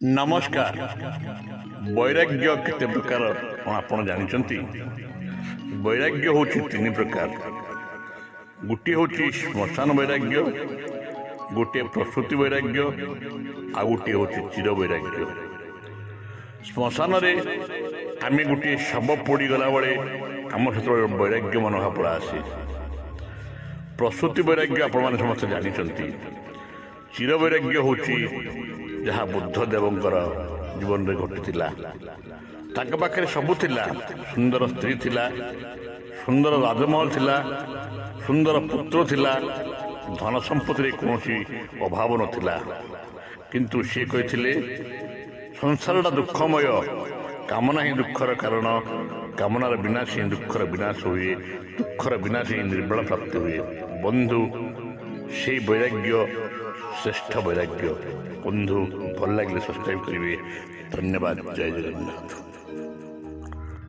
नमस्कार। वैराग्य केते प्रकार आपण जानिचंती। वैराग्य होछि तीन प्रकार। गोटे होछि श्मशान वैराग्य, गोटे प्रसूति वैराग्य, आ गोटे होछि चिर वैराग्य। श्मशान रे आमे गोटे शव पोड़ी गला बेले आम सहित वैराग्य मनोभाव आसे। प्रसूति वैराग्य आपण माने समस्त जानिचंती। चिर वैराग्य होछि जहाँ बुद्ध देवंकर जीवन में घटिला। ताके पाखरे सबु थिला, सुंदर स्त्री थिला, सुंदर राजमहल थिला, सुंदर पुत्र थिला, धन संपत्ति कौनसी अभाव नथिला। किंतु से कहिथिले संसारटा दुःखमय, कामना ही दुःखर कारण, कामनार विनाश ही दुःखर विनाश हुए, दुःखर विनाश ही निर्बल प्राप्ति हुए। बंधु से वैराग्य श्रेष्ठ वैराग्य। बंधु भल लगे सब्सक्राइब करेंगे। धन्यवाद। जय जगन्नाथ।